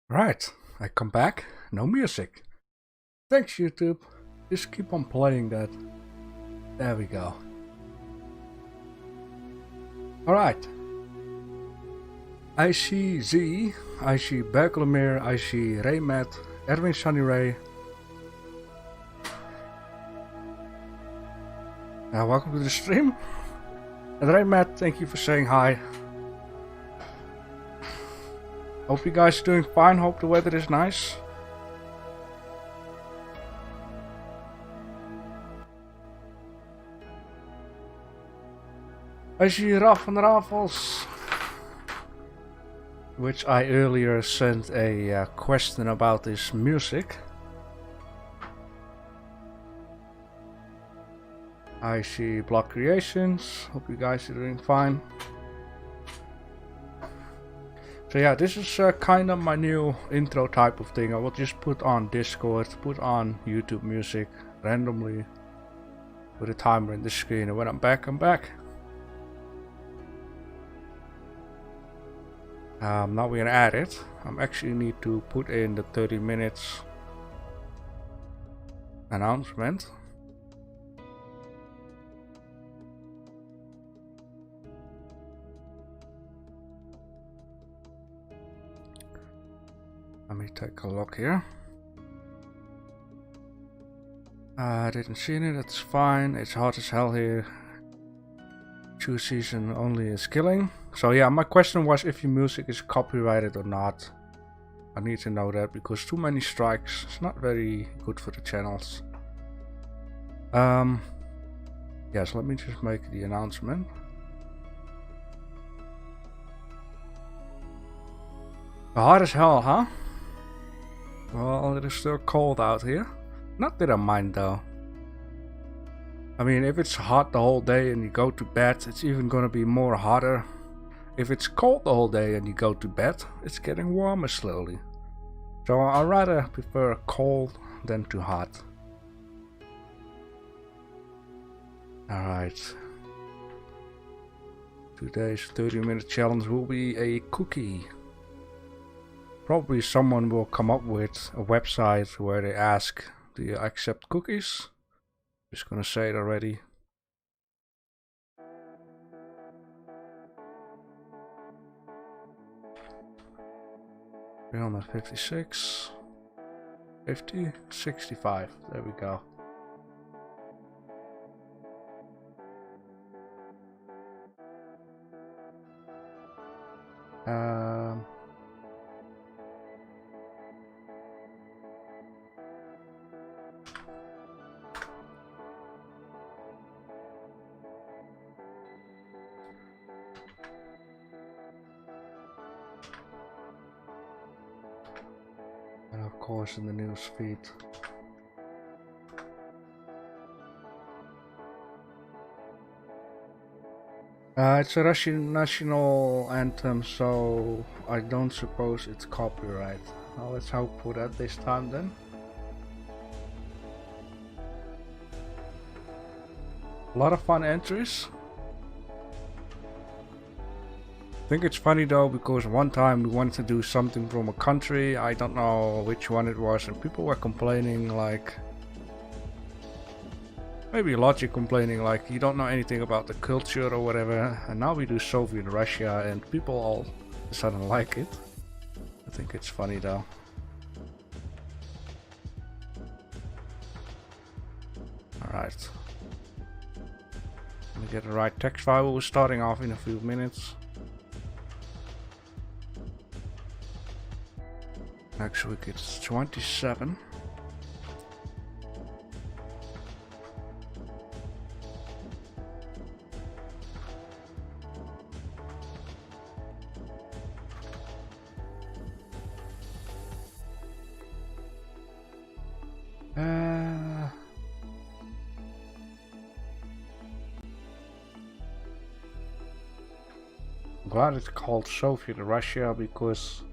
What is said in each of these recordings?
Right, I come back, no music. Thanks YouTube, just keep on playing that. There we go. Alright. I see Z, I see Berkelemir, I see Raymat, Erwin Sunny Ray. Welcome to the stream. And Raymat, thank you for saying hi. Hope you guys are doing fine, hope the weather is nice. I see Raf and Raffles, which I earlier sent a question about this music. I see Block Creations, hope you guys are doing fine. So yeah, this is kind of my new intro type of thing. I will just put on Discord, put on YouTube music randomly. Put a timer in the screen, and when I'm back, I'm back. Now we're gonna add it. I actually need to put in the 30 minutes announcement. Let me take a look here. I didn't see it, it's fine. It's hot as hell here. 2 season only is killing. So yeah, my question was if your music is copyrighted or not. I need to know that because too many strikes is not very good for the channels. Yes, let me just make the announcement. Hot as hell, huh? Well, it is still cold out here. Not that I mind though. I mean, if it's hot the whole day and you go to bed, it's even gonna be more hotter. If it's cold the whole day and you go to bed, it's getting warmer slowly. So I rather prefer cold than too hot. Alright. Today's 30-minute challenge will be a cookie. Probably someone will come up with a website where they ask, do you accept cookies? Just gonna say it already. We're on the 56, 50, 65. There we go. And of course in the news feed. It's a Russian national anthem, so I don't suppose it's copyright. Well, let's hope for that this time then. A lot of fun entries. I think it's funny though, because one time we wanted to do something from a country, I don't know which one it was, and people were complaining like... Maybe Logic complaining like you don't know anything about the culture or whatever, and now we do Soviet Russia and people all of a sudden like it. I think it's funny though. Alright. Let me get the right text file. We're starting off in a few minutes. Next week it's 27. Glad it's called Soviet Russia because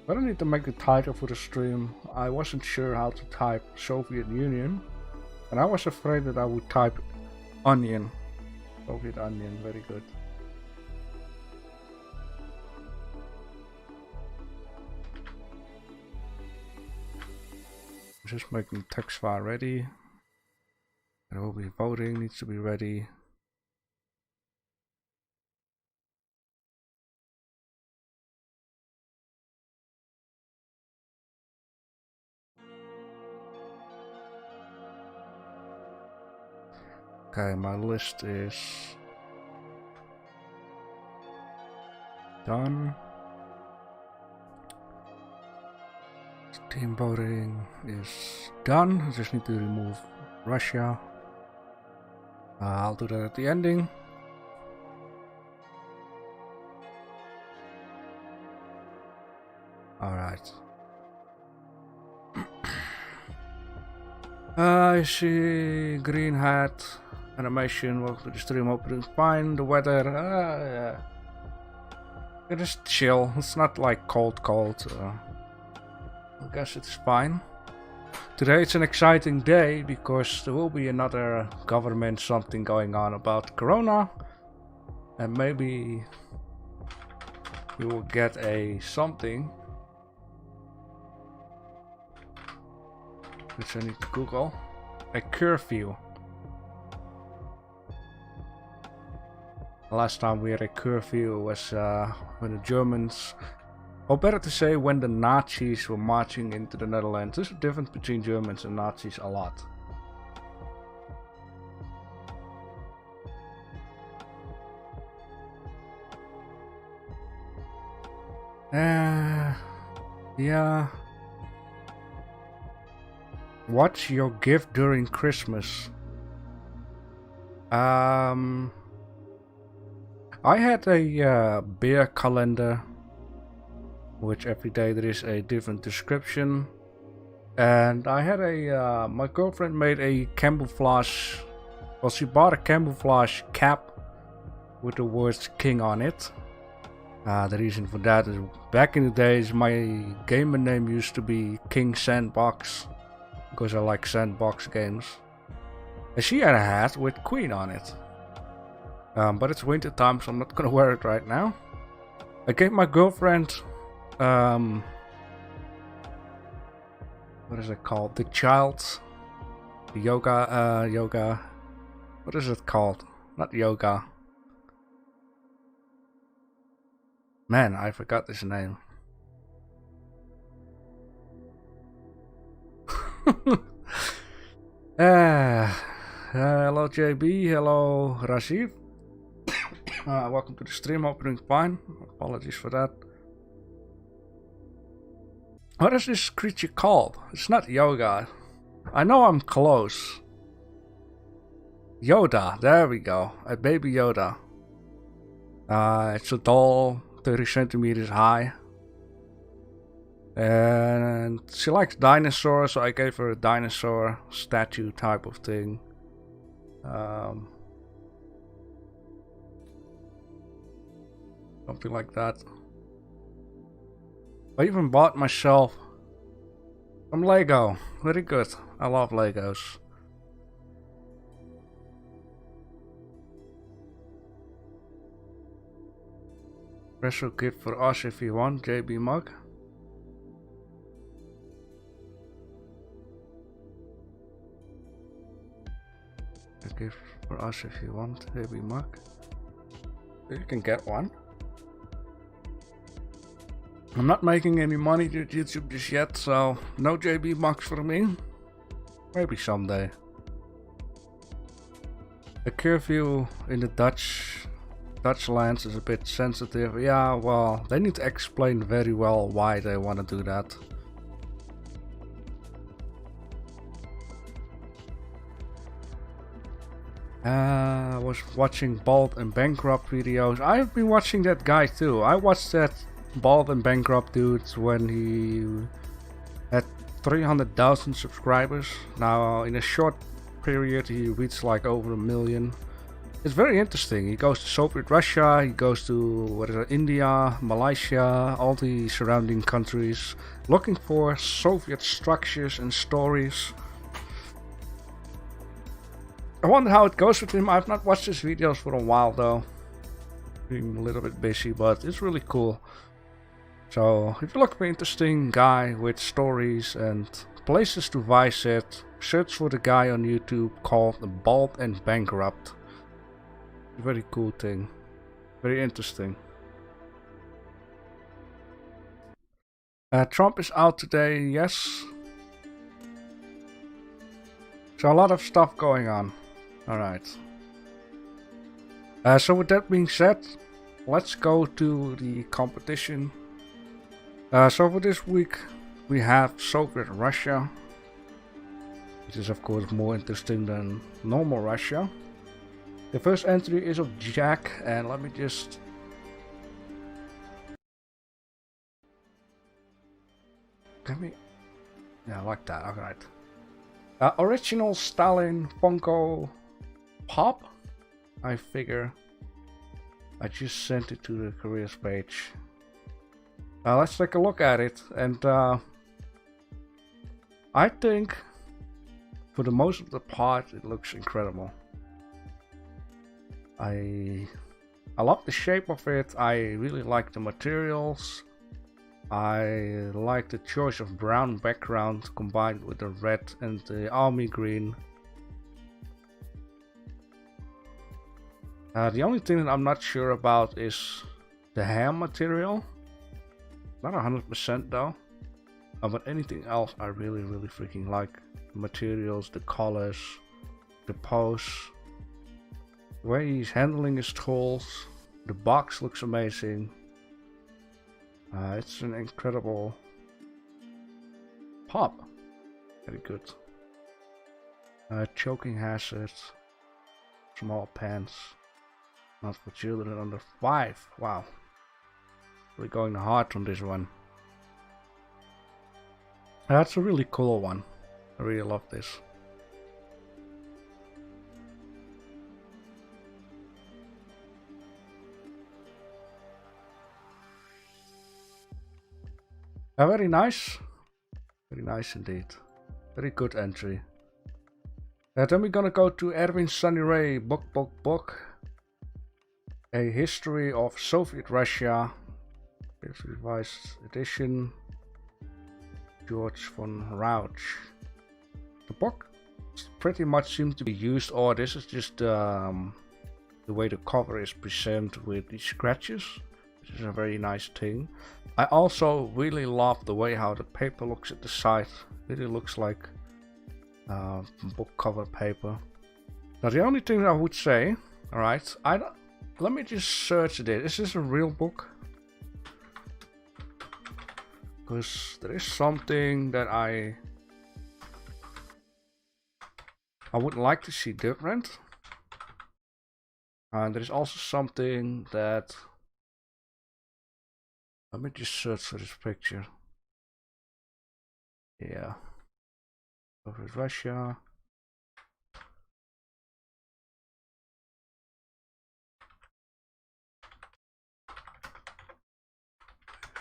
I don't need to make the title for the stream. I wasn't sure how to type Soviet Union, and I was afraid that I would type onion. Soviet onion, very good. Just making the text file ready. There will be voting, needs to be ready. Okay, my list is done. Team voting is done. I just need to remove Russia. I'll do that at the ending. Alright. I see green hat. Animation, welcome to the stream, opening fine. The weather, yeah. It is chill. It's not like cold. I guess it's fine. Today it's an exciting day because there will be another government something going on about Corona. And maybe you will get a something. Which I need to Google. A curfew. The last time we had a curfew was when the Germans, or better to say when the Nazis were marching into the Netherlands. There's a difference between Germans and Nazis a lot. Yeah. What's your gift during Christmas? I had a beer calendar, which every day there is a different description. And I had my girlfriend made a camouflage, well, she bought a camouflage cap with the words King on it. The reason for that is back in the days my gamer name used to be King Sandbox, because I like sandbox games. And she had a hat with Queen on it. But it's winter time, so I'm not gonna wear it right now. I gave my girlfriend, what is it called? The child, yoga. What is it called? Not yoga. Man, I forgot his name. Hello JB, hello Rashid. Welcome to the stream, hope you're doing fine. Apologies for that. What is this creature called? It's not yoga. I know I'm close. Yoda, there we go. A baby Yoda. It's a doll, 30 centimeters high. And she likes dinosaurs, so I gave her a dinosaur statue type of thing. Something like that. I even bought myself some Lego. Very good. I love Legos. Special gift for us if you want, JB Mug. A gift for us if you want, JB Mug. You can get one. I'm not making any money with YouTube just yet, so no JB Mugs for me. Maybe someday. A curfew in the Dutch lands is a bit sensitive. Yeah, well, they need to explain very well why they want to do that. I was watching Bald and Bankrupt videos. I've been watching that guy too. I watched that Bald and Bankrupt dude when he had 300,000 subscribers. Now in a short period he reached like over 1 million. It's very interesting. He goes to Soviet Russia, he goes to what is it, India, Malaysia, all the surrounding countries, looking for Soviet structures and stories. I wonder how it goes with him. I've not watched his videos for a while though. Being a little bit busy, but it's really cool. So if you look for an interesting guy with stories and places to visit, search for the guy on YouTube called Bald and Bankrupt. Very cool thing. Very interesting. Trump is out today, yes. So a lot of stuff going on. Alright. So with that being said, let's go to the competition. So for this week we have Soviet Russia, which is of course more interesting than normal Russia. The first entry is of Jack, and let me just... Yeah, like that, alright. Original Stalin Funko Pop. I figure I just sent it to the careers page. Let's take a look at it, and I think for the most of the part it looks incredible. I love the shape of it. I really like the materials. I like the choice of brown background combined with the red and the army green. The only thing that I'm not sure about is the ham material. Not 100% though. But anything else I really freaking like. The materials, the colors, the pose, the way he's handling his tools. The box looks amazing. It's an incredible pop. Very good. Choking hazard. Small pants. Not for children under 5. Wow. We're going hard on this one. That's a really cool one. I really love this. Very nice. Very nice indeed. Very good entry. Then we're gonna go to Erwin Sunny Ray, book. A History of Soviet Russia. This revised edition. George von Rauch. The book pretty much seems to be used, or this is just the way the cover is presented with these scratches. This is a very nice thing. I also really love the way how the paper looks at the side. Really looks like book cover paper. Now the only thing that I would say, alright, let me just search it. Is this a real book? Because there is something that I would like to see different. And there is also something that... Let me just search for this picture. Yeah. Over Russia.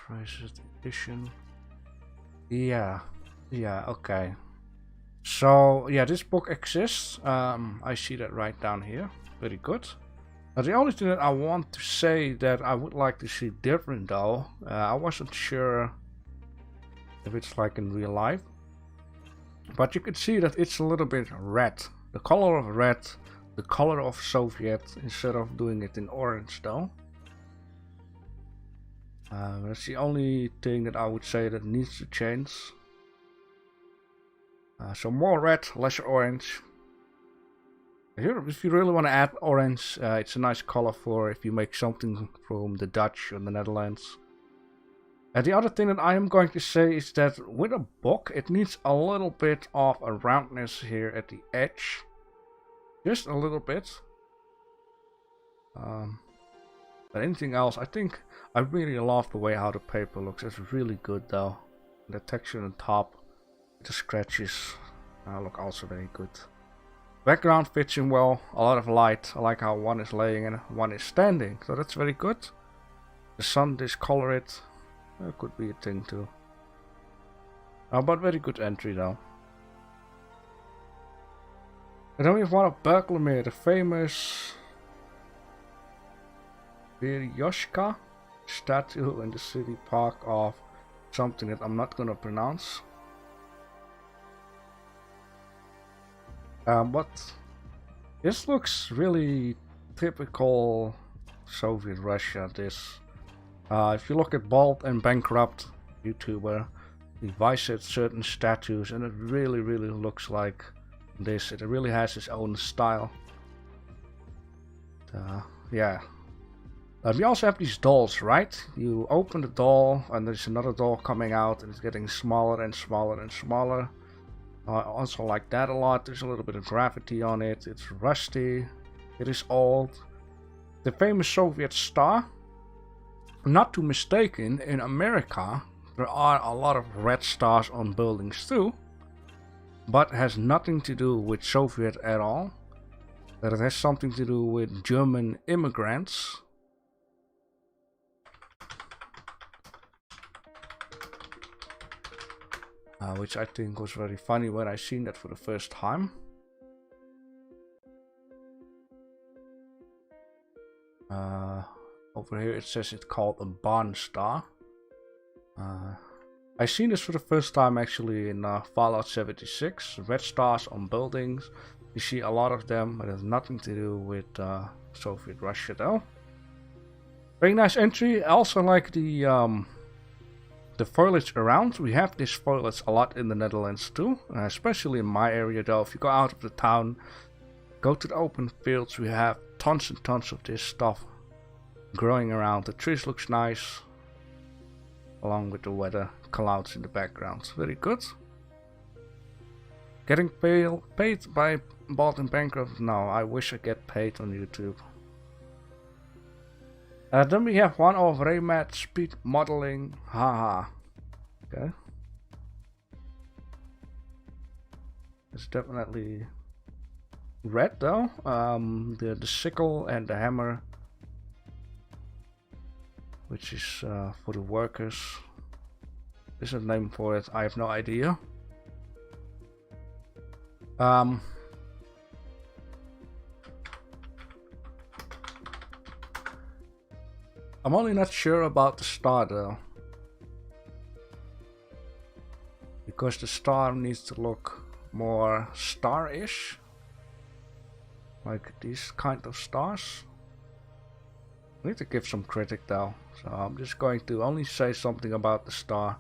Revised edition. Yeah, okay. So yeah, this book exists. I see that right down here. Very good. The only thing that I want to say that I would like to see different though, I wasn't sure if it's like in real life, but you can see that it's a little bit red. The color of red, the color of Soviet, instead of doing it in orange though. That's the only thing that I would say that needs to change. So more red, less orange. Here, if you really want to add orange, it's a nice color for if you make something from the Dutch or the Netherlands. The other thing that I am going to say is that with a book, it needs a little bit of a roundness here at the edge. Just a little bit. But anything else, I think I really love the way how the paper looks. It's really good though. The texture on the top, the scratches look also very good. Background fits in well, a lot of light. I like how one is laying and one is standing, so that's very good. The sun discolor it, that could be a thing too. But very good entry though. And then we have one of Berkeley, the famous Beryoshka statue in the city park of something that I'm not gonna pronounce. But this looks really typical Soviet Russia. This, if you look at Bald and Bankrupt YouTuber, he visits certain statues, and it really looks like this. It really has its own style. Yeah. We also have these dolls, right? You open the doll, and there's another doll coming out, and it's getting smaller and smaller and smaller. I also like that a lot. There's a little bit of gravity on it. It's rusty. It is old. The famous Soviet star. Not to mistaken, in America there are a lot of red stars on buildings too. But it has nothing to do with Soviet at all. That it has something to do with German immigrants. which I think was very funny when I seen that for the first time. Over here it says it's called a barn star. I seen this for the first time actually in Fallout 76. Red stars on buildings. You see a lot of them, but it has nothing to do with Soviet Russia though. Very nice entry. I also like the foliage around. We have this foliage a lot in the Netherlands too, especially in my area though. If you go out of the town, go to the open fields, we have tons and tons of this stuff growing around. The trees looks nice, along with the weather clouds in the background. Very good. Getting paid by Bald and Bankrupt? No, I wish I get paid on YouTube. Then we have one of Raymat speed modeling. Haha. Okay. It's definitely red though. The sickle and the hammer, which is for the workers. There's a name for it. I have no idea. I'm only not sure about the star though, because the star needs to look more star-ish, like these kind of stars. I need to give some critic though, so I'm just going to only say something about the star.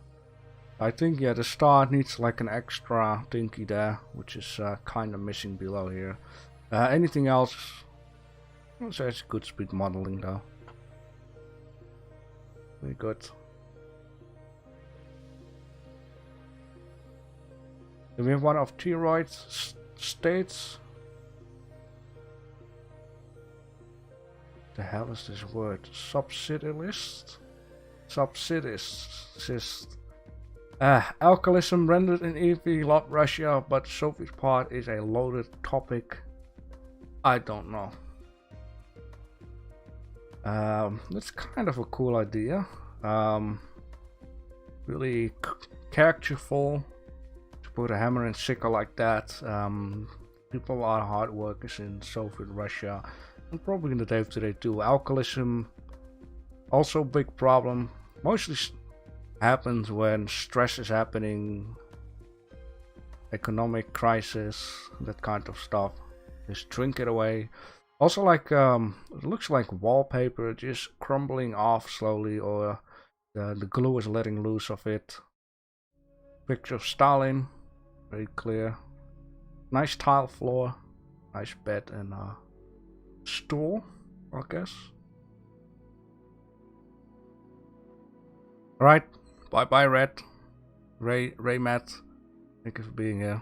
I think, yeah, the star needs like an extra thingy there, which is kind of missing below here. Anything else, I'll say it's good speed modeling though. Very good. Then we have one of Thyroid states. The hell is this word? Subsidialist? Subsidist. Alcoholism rendered in EV lot Russia, but Soviet part is a loaded topic. I don't know. That's kind of a cool idea. Really characterful to put a hammer and sickle like that. People are hard workers in Soviet Russia, and probably in the day today too. Alcoholism, also a big problem. Mostly happens when stress is happening, economic crisis, that kind of stuff. Just drink it away. Also, like it looks like wallpaper just crumbling off slowly, or the glue is letting loose of it. Picture of Stalin, very clear. Nice tile floor, nice bed and stool, I guess. Alright, bye bye Raymat. Thank you for being here.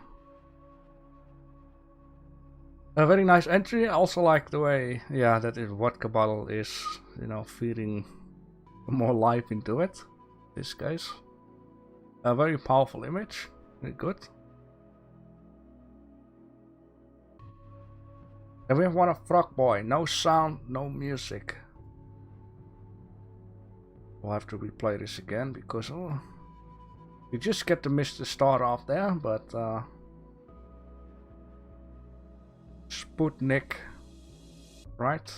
A very nice entry. I also like the way, yeah, that the vodka bottle is, you know, feeding more life into it. This case. A very powerful image. Very good. And we have one of Frog Boy. No sound, no music. We'll have to replay this again because you just get to miss the start off there, but Sputnik, right?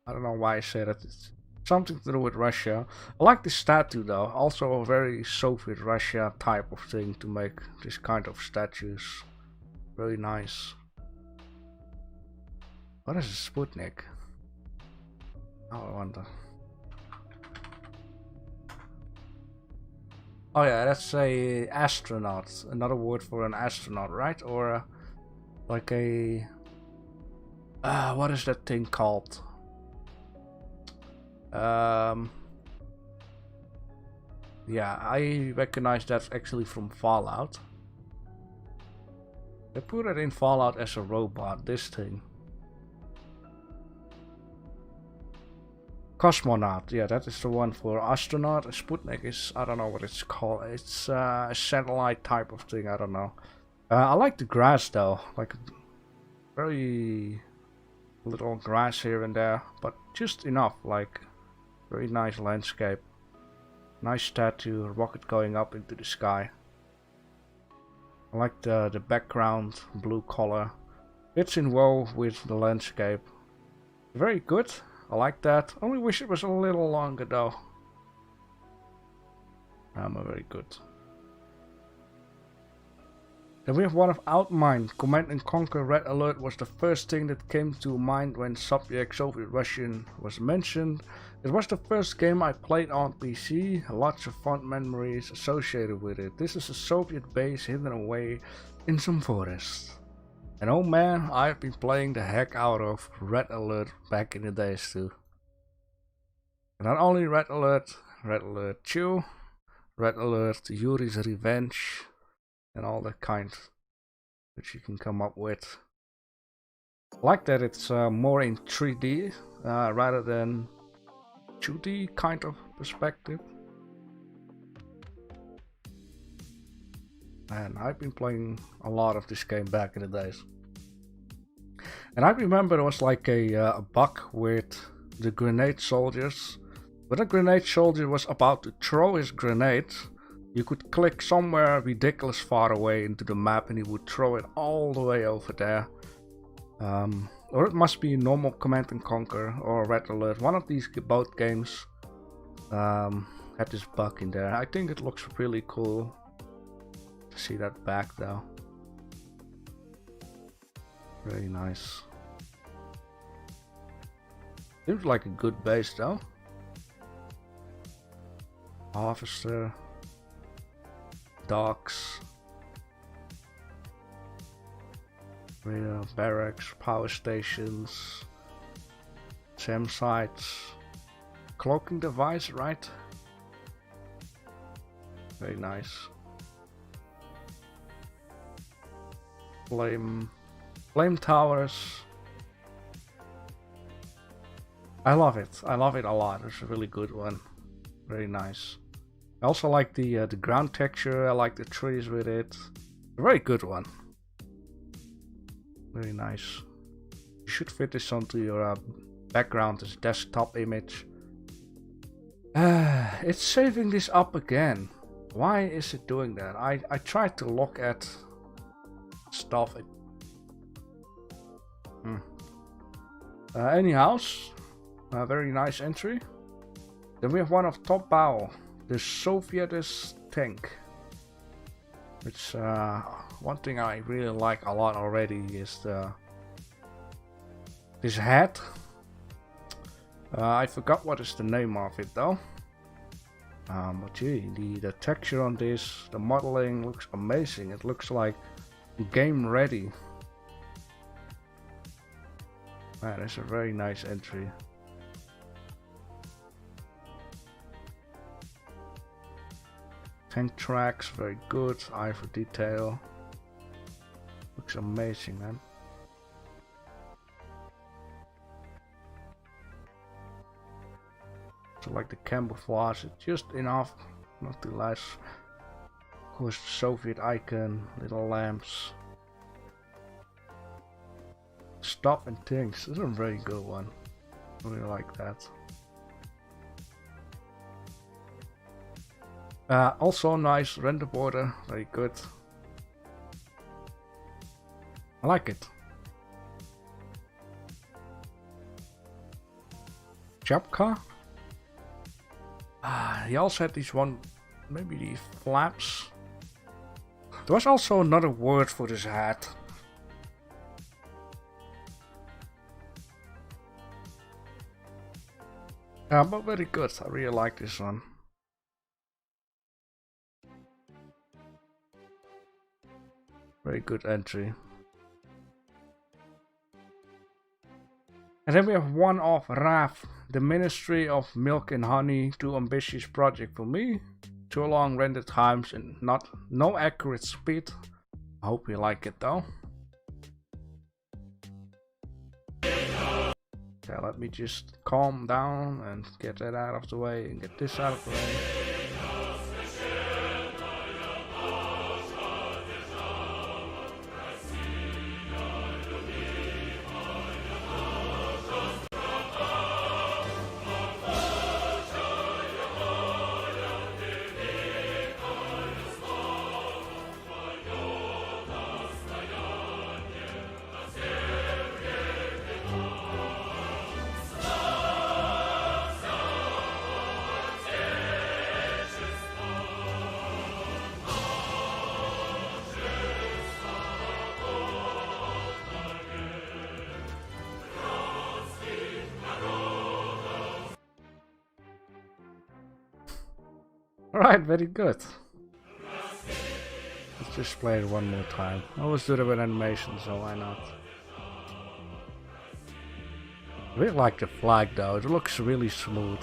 I don't know why I said it. It's something to do with Russia. I like this statue though. Also a very Soviet Russia type of thing to make this kind of statues. Very nice. What is a Sputnik? Oh, I wonder. Oh yeah, that's a astronaut. Another word for an astronaut, right? Or like a what is that thing called? Yeah, I recognize that actually from Fallout. They put it in Fallout as a robot, this thing. Cosmonaut, yeah, that is the one for astronaut. A Sputnik is, I don't know what it's called. It's a satellite type of thing, I don't know. I like the grass though, like very little grass here and there, but just enough, like very nice landscape. Nice statue, rocket going up into the sky. I like the background blue color. Fits in well with the landscape. Very good. I like that. Only wish it was a little longer though. Very good. Then we have one of Outmind. Command and Conquer Red Alert was the first thing that came to mind when Subject Soviet Russian was mentioned. It was the first game I played on PC, lots of fond memories associated with it. This is a Soviet base hidden away in some forest. And oh man, I've been playing the heck out of Red Alert back in the days too. And not only Red Alert 2, Red Alert, Yuri's Revenge, and all that kind that you can come up with. I like that it's more in 3D rather than 2D kind of perspective. And I've been playing a lot of this game back in the days. And I remember there was like a bug with the grenade soldiers. When a grenade soldier was about to throw his grenade, you could click somewhere ridiculous far away into the map and he would throw it all the way over there. Or it must be normal Command and Conquer or Red Alert. One of these both games had this bug in there. I think it looks really cool to see that back though. Very nice. Seems like a good base though. Harvester. Docks, barracks, power stations, SAM sites, cloaking device, right? Very nice. Flame towers. I love it. I love it a lot. It's a really good one. Very nice. I also like the ground texture. I like the trees with it. A very good one. Very nice. You should fit this onto your background as desktop image. It's saving this up again. Why is it doing that? I tried to look at stuff. Anyhow, a very nice entry. Then we have one of Top Bow. The Sovietist tank. Which one thing I really like a lot already is this hat. I forgot what is the name of it though. But gee, the texture on this, the modeling looks amazing. It looks like game ready. Man, it's a very nice entry. Tank tracks, very good. Eye for detail. Looks amazing, man. So like the camouflage, it's just enough, not too less. Of course, the Soviet icon, little lamps. Stuff and things. This is a very good one. I really like that. Also nice render border, very good. I like it. Chapka. He also had these one, maybe these flaps. There was also another word for this hat. But very good. I really like this one. Very good entry. And then we have one of RAF, the Ministry of Milk and Honey. Too ambitious project for me. Too long render times and no accurate speed. I hope you like it though. Okay, let me just calm down and get that out of the way and get this out of the way. Alright, very good. Let's just play it one more time. I always do it with animation, so why not? I really like the flag though, it looks really smooth.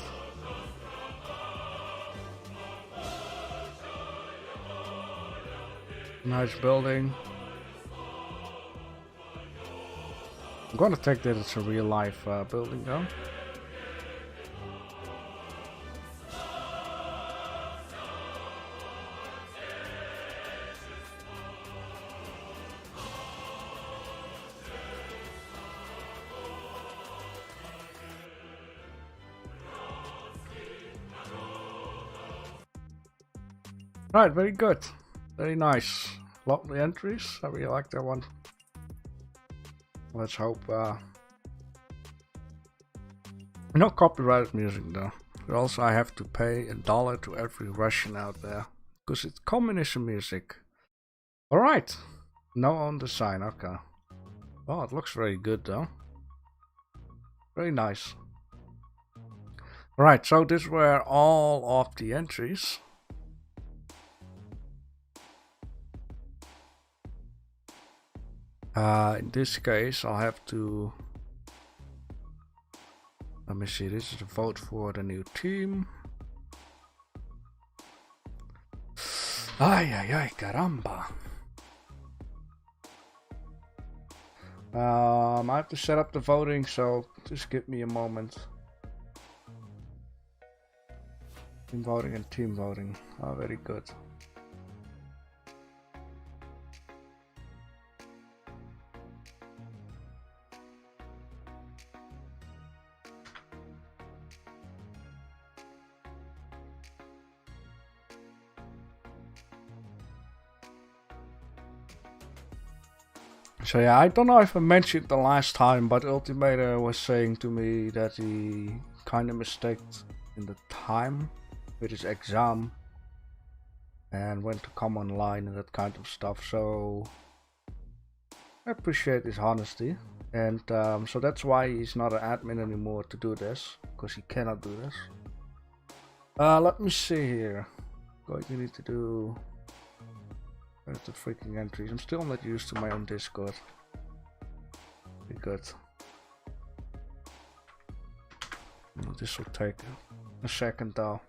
Nice building. I'm gonna take that it's a real life building though. Right, very good. Very nice. Lovely entries. I really like that one. Let's hope no copyrighted music though. But also I have to pay $1 to every Russian out there. Because it's communism music. Alright. No on design, okay. Oh, it looks very good though. Very nice. Alright, so these were all of the entries. In this case, I'll have to. Let me see. This is a vote for the new team. Ay, ay, ay, caramba. I have to set up the voting, so just give me a moment. Team voting and team voting. Oh, very good. So yeah, I don't know if I mentioned the last time, but Ultimator was saying to me that he kind of mistaked in the time with his exam and went to come online and that kind of stuff. So I appreciate his honesty, and so that's why he's not an admin anymore to do this, because he cannot do this. Let me see here. What you need to do. Where's the freaking entries? I'm still not used to my own Discord. Be good. This will take a second though.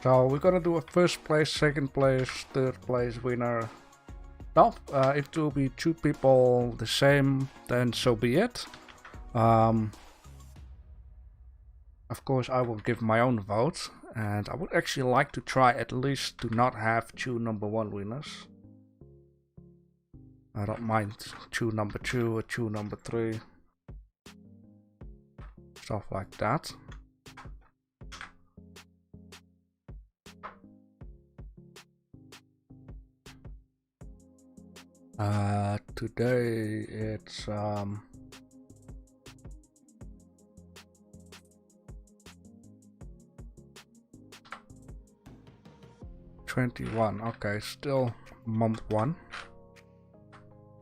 So we're gonna do a first place, second place, third place winner. Well, if it will be two people the same, then so be it. Of course, I will give my own vote, and I would actually like to try at least to not have two #1 winners. I don't mind two #2 or two #3. Stuff like that. Today it's 21. Okay, still month 1.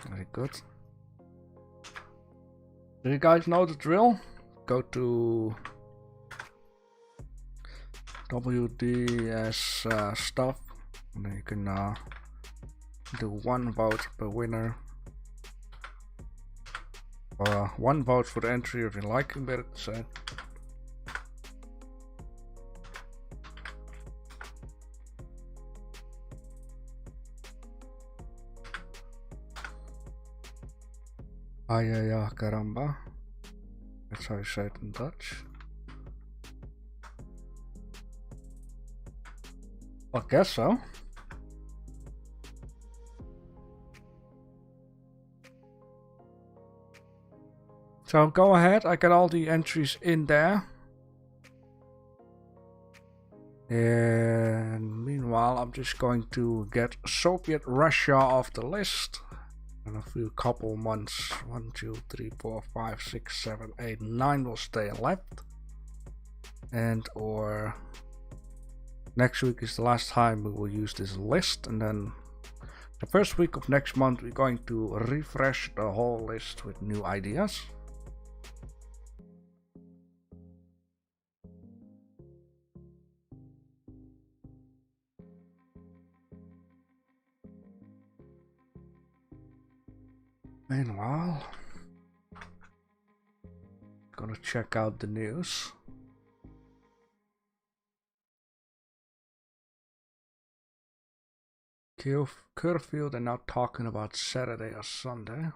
Very good. Do you guys know the drill? Go to WDS stuff, and then you can do 1 vote per winner, or 1 vote for the entry if you like it, better to say. Ay, ay, ay, caramba. That's how you say it in Dutch. I guess so. So go ahead, I got all the entries in there. And meanwhile, I'm just going to get Soviet Russia off the list. And a few couple months, 1, 2, 3, 4, 5, 6, 7, 8, 9 will stay left. And or next week is the last time we will use this list, and then the first week of next month we're going to refresh the whole list with new ideas. Meanwhile, gonna check out the news. Curfew, they're now talking about Saturday or Sunday.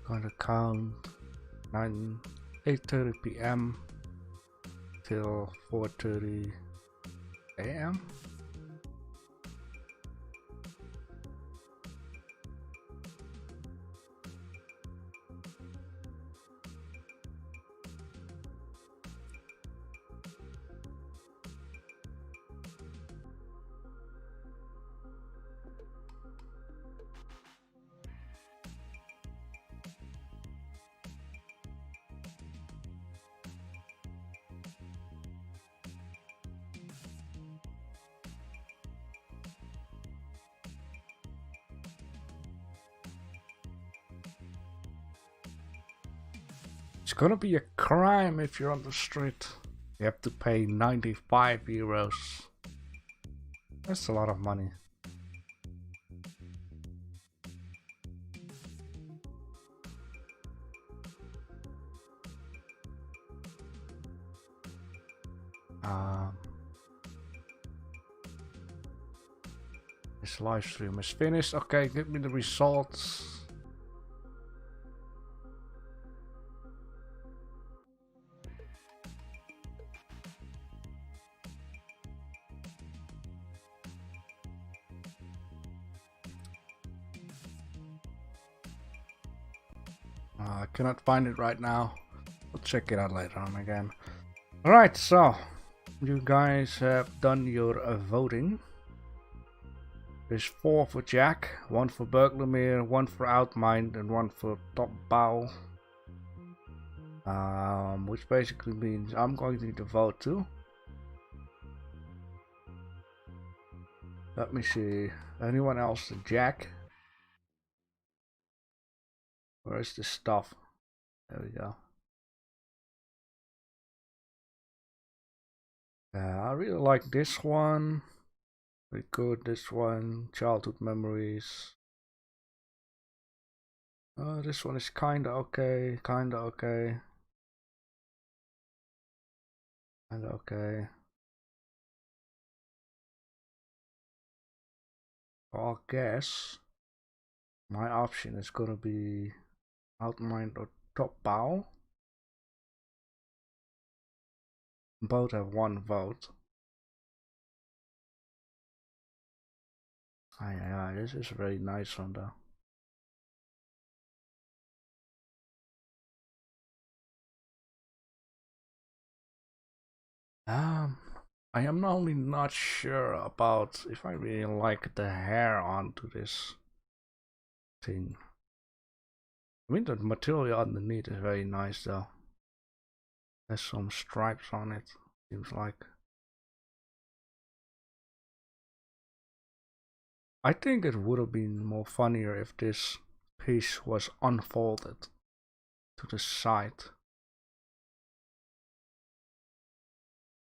Gonna count 8:30 p.m. till 4:30 a.m. It's gonna be a crime if you're on the street. You have to pay 95 euros. That's a lot of money. This live stream is finished. Okay, give me the results. I cannot find it right now. We'll check it out later on again. Alright, so you guys have done your voting. There's 4 for Jack, 1 for Burglamere, 1 for Outmind, and 1 for Top Bow. Which basically means I'm going to need to vote too. Let me see. Anyone else than Jack? Where's the stuff? There we go. I really like this one. Very good. This one, childhood memories. This one is kinda okay. Kinda okay. Kinda okay. I guess my option is gonna be Outmind or Top Bow. Both have 1 vote. This is a very nice one though. I am only not sure about if I really like the hair onto this thing. I mean, the material underneath is very nice though. There's some stripes on it, seems like. I think it would have been more funnier if this piece was unfolded to the side.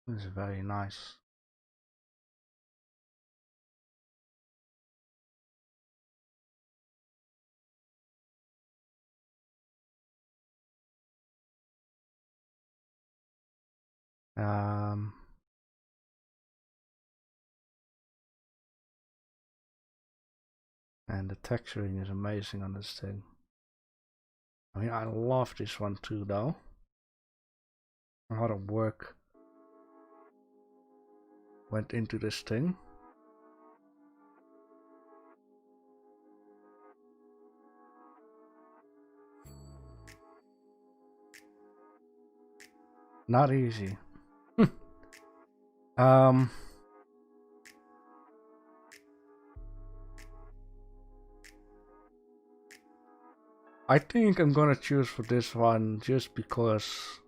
It's very nice. And the texturing is amazing on this thing. I mean, I love this one too though. A lot of work went into this thing. Not easy. um. I think I'm gonna choose for this one just because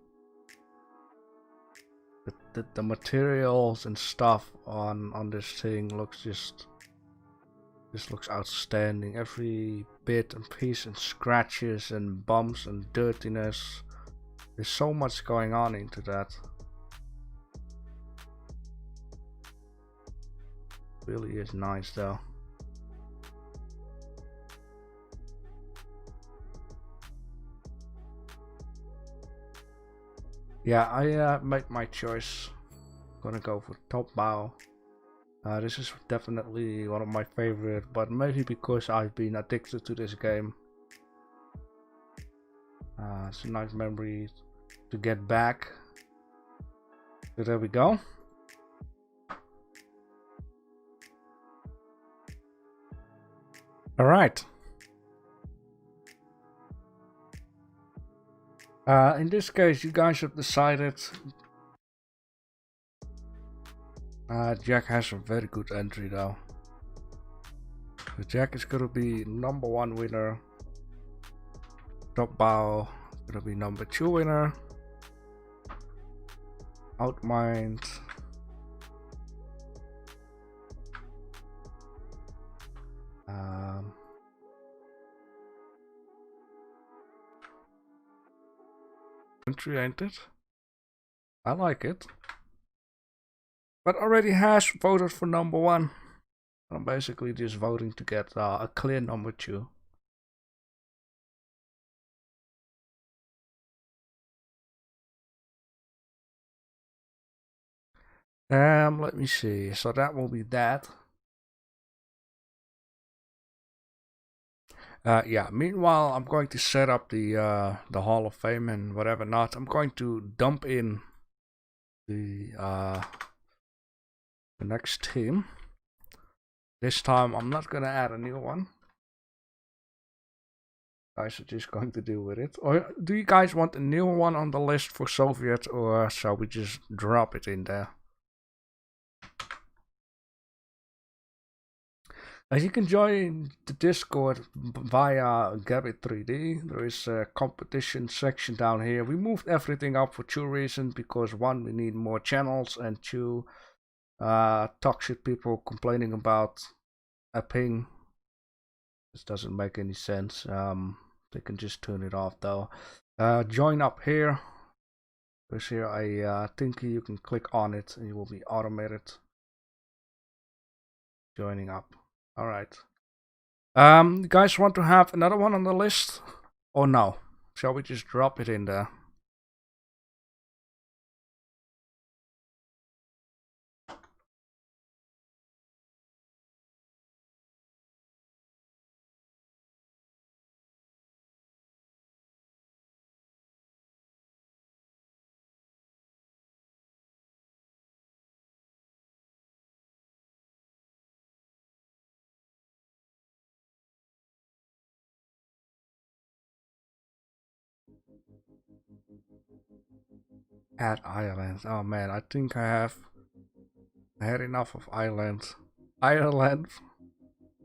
the materials and stuff on this thing looks just looks outstanding. Every bit and piece and scratches and bumps and dirtiness. There's so much going on into that. Really is nice though. Yeah, I made my choice. Gonna go for top bow. This is definitely one of my favorite, but maybe because I've been addicted to this game. It's a nice memory to get back. So there we go. All right. In this case, you guys have decided. Jack has a very good entry though. So Jack is gonna be #1 winner. Top bow gonna be #2 winner. Outmind. Entry, ain't it? I like it. But already has voted for #1. I'm basically just voting to get a clear #2. Let me see. So that will be that. Yeah. Meanwhile, I'm going to set up the Hall of Fame and whatever not. I'm going to dump in the next team. This time, I'm not gonna add a new one. Guys are just going to deal with it. Or do you guys want a new one on the list for Soviet, or shall we just drop it in there? As you can join the Discord via Gabby3D. There is a competition section down here. We moved everything up for 2 reasons. Because 1, we need more channels, and 2, toxic people complaining about a ping. This doesn't make any sense. They can just turn it off though. Join up here. There's here a thingy. You can click on it and you will be automated joining up. All right. You guys want to have another one on the list or no? Shall we just drop it in there? Add Ireland. Oh man, I think I had enough of Ireland. Ireland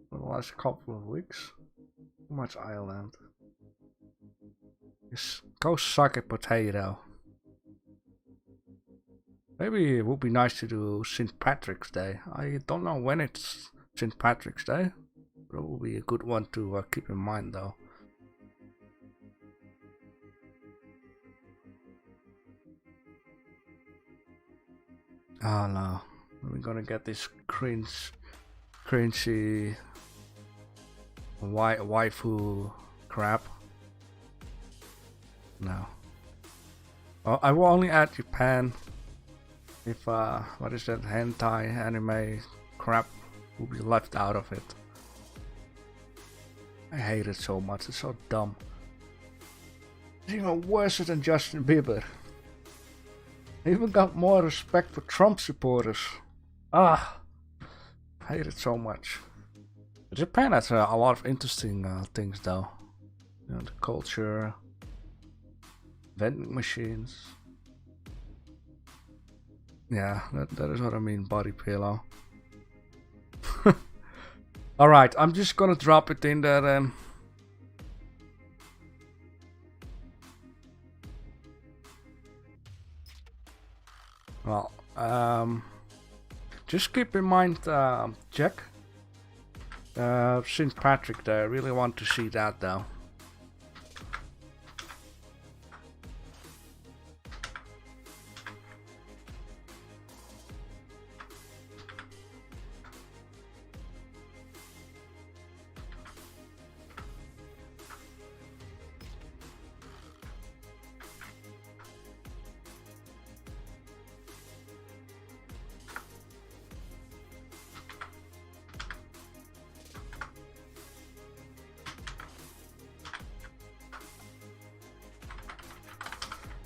for the last couple of weeks. Too much Ireland. Just go suck a potato. Maybe it would be nice to do St. Patrick's Day. I don't know when it's St. Patrick's Day. But it will be a good one to keep in mind though. Oh no, we're gonna get this cringy waifu crap. No. Well, I will only add Japan if what is that hentai anime crap will be left out of it. I hate it so much. It's so dumb. It's even worse than Justin Bieber. I even got more respect for Trump supporters. I hate it so much. Japan has a lot of interesting things though. You know, the culture, vending machines. Yeah, that is what I mean, body pillow. Alright, I'm just gonna drop it in there then. Well, just keep in mind, Jack. St. Patrick there, I really want to see that though.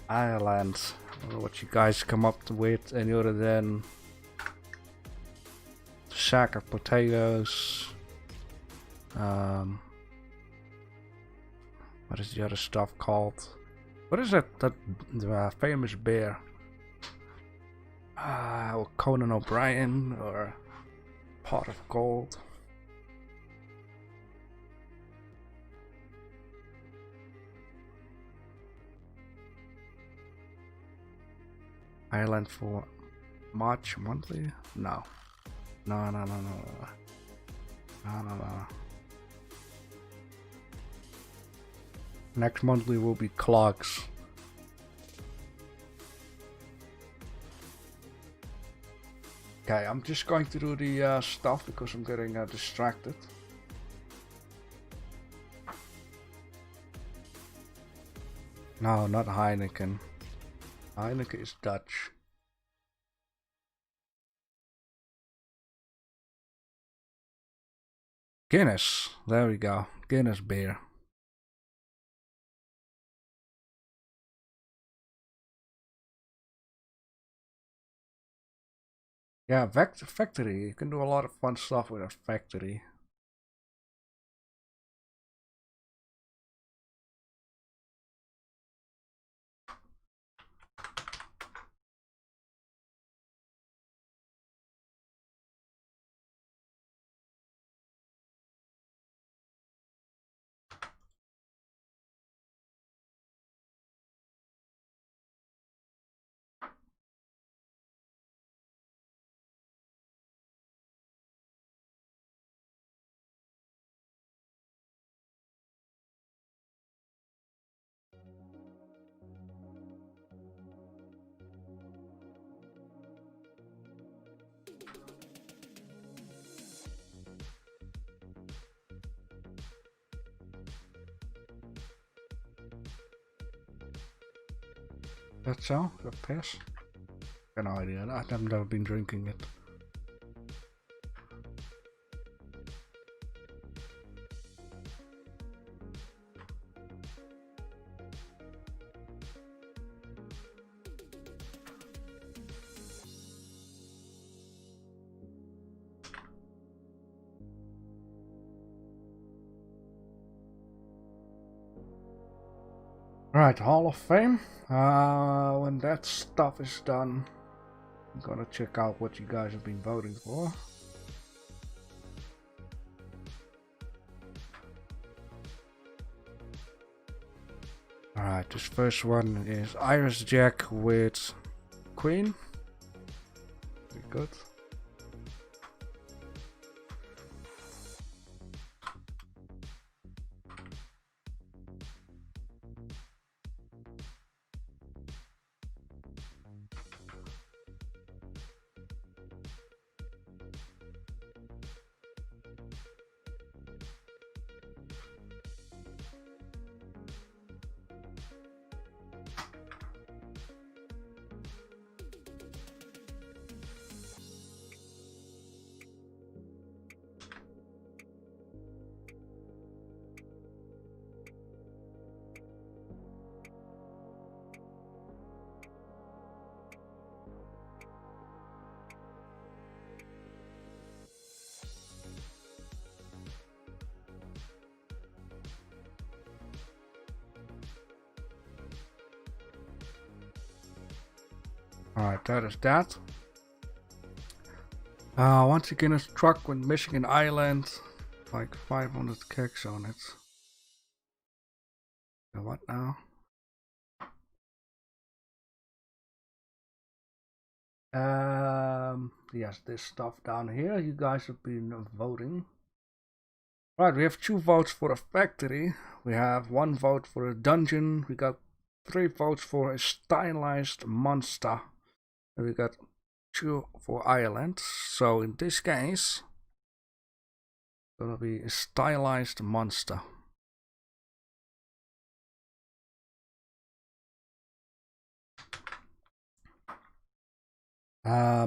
Ireland. I don't know what you guys come up with any other than sack of potatoes. What is the other stuff called? What is that? That famous bear? Or Conan O'Brien or Pot of Gold. Ireland for March monthly? No. No. Next monthly will be clogs. Okay, I'm just going to do the stuff because I'm getting distracted. No, not Heineken. Heineken is Dutch. Guinness. There we go. Guinness beer. Yeah, factory. You can do a lot of fun stuff with a factory. That so? That piss? Got no idea. I've never been drinking it. Right, Hall of Fame. When that stuff is done, I'm gonna check out what you guys have been voting for. Alright, this first one is Iris Jack with Queen. Very good. Alright, that is that. Once again, a truck with Michigan Island, like 500 kicks on it. So what now? Yes, this stuff down here. You guys have been voting. Right, we have 2 votes for a factory. We have 1 vote for a dungeon. We got 3 votes for a stylized monster. And we got 2 for Ireland. So in this case, it's gonna be a stylized monster.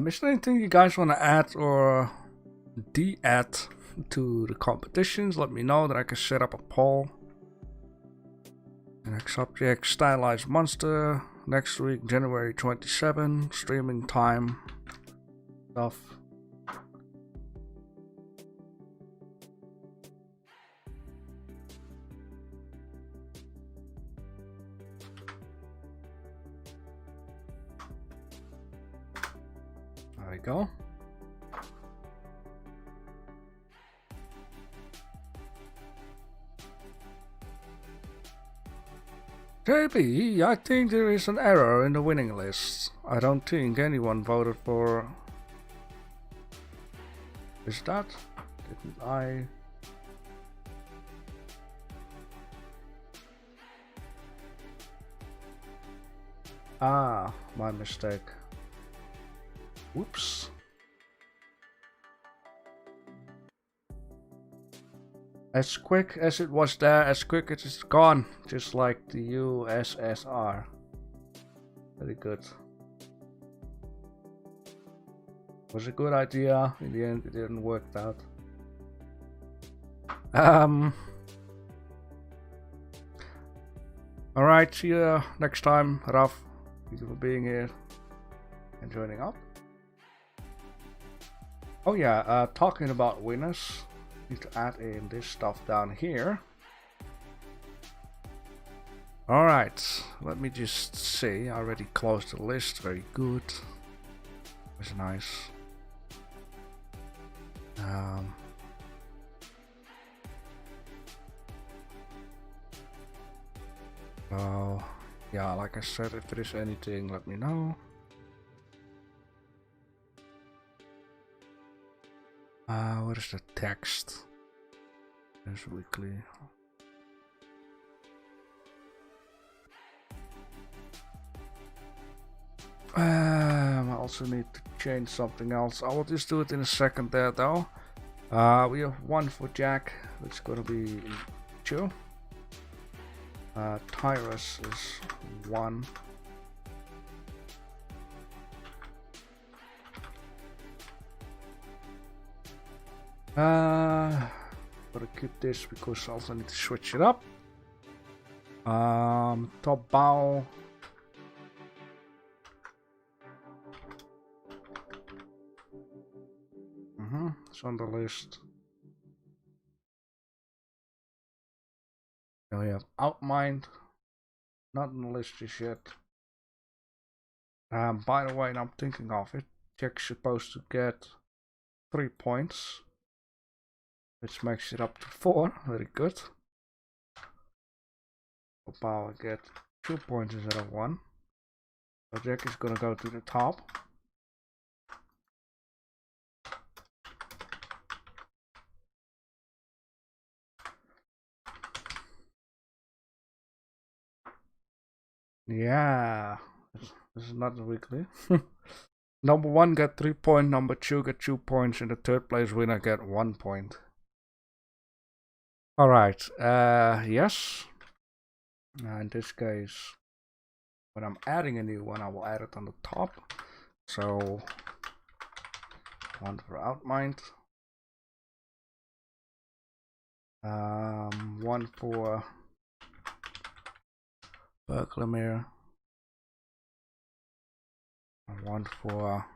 Is there anything you guys want to add or de-add to the competitions? Let me know that I can set up a poll. Next subject, stylized monster. Next week, January 27, streaming time stuff. There we go. JB, I think there is an error in the winning list. I don't think anyone voted for... Is that? Didn't I... Ah, my mistake. Whoops. As quick as it was there, as quick as it's gone. Just like the USSR. Very good. Was a good idea. In the end, it didn't work out. Alright, see you next time. Raf, thank you for being here and joining up. Oh yeah, talking about winners. Need to add in this stuff down here. Alright, let me just see. I already closed the list. Very good. That's nice. Oh, yeah, like I said, if there is anything, let me know. What is the text? There's weekly. I also need to change something else. I will just do it in a second there though. We have 1 for Jack, it's gonna be 2. Tyrus is 1. Gotta keep this because I also need to switch it up. Top bow. It's on the list. Now we have Outmind. Not on the list just yet. By the way, now I'm thinking of it. Jack's supposed to get 3 points. Which makes it up to 4. Very good. So Power get 2 points instead of 1. So Jack is gonna go to the top. Yeah, this is not weekly. Number 1 get 3 points, number 2 get 2 points, and the 3rd place winner get 1 point. Alright, yes. In this case, when I'm adding a new one, I will add it on the top. So, 1 for Outmind. 1 for Burglamere. And 1 for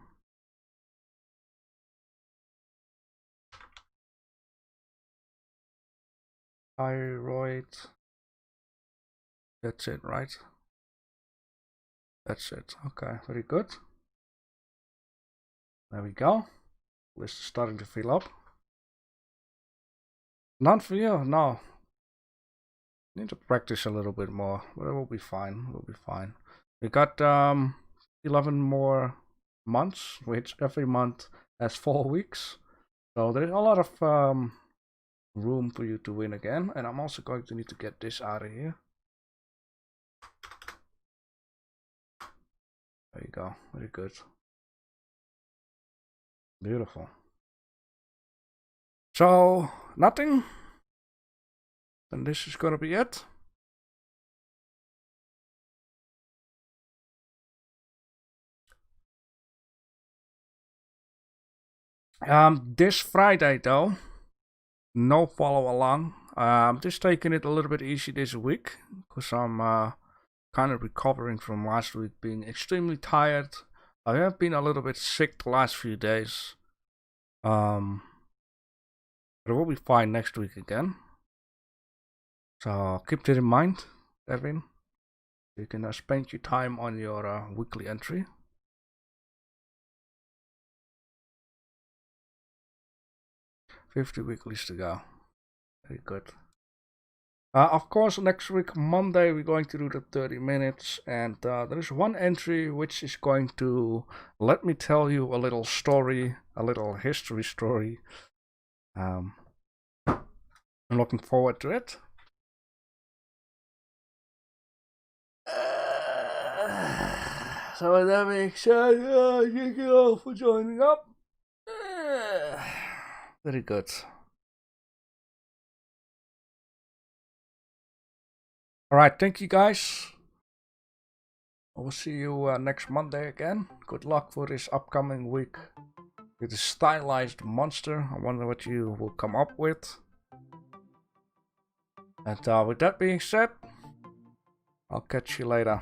Thyroid. That's it, right? That's it. Okay, very good. There we go. list is starting to fill up. None for you? No. Need to practice a little bit more, but it will be fine. It will be fine. We got 11 more months, which every month has 4 weeks. So there's a lot of room for you to win again. And I'm also going to need to get this out of here. There you go. Very good. Beautiful. So, nothing. And this is gonna be it. This Friday though, no follow along. I'm just taking it a little bit easy this week because I'm kind of recovering from last week being extremely tired. I have been a little bit sick the last few days. But it will be fine next week again. So keep that in mind, Evan. You can spend your time on your weekly entry. 50 weeklies to go. Very good. Of course, next week, Monday, we're going to do the 30 minutes. And there is one entry which is going to let me tell you a little story, a little history story. I'm looking forward to it. So with that being said, thank you all for joining up. Very good. Alright, thank you guys. I will see you next Monday again. Good luck for this upcoming week with the stylized monster. I wonder what you will come up with. And with that being said, I'll catch you later.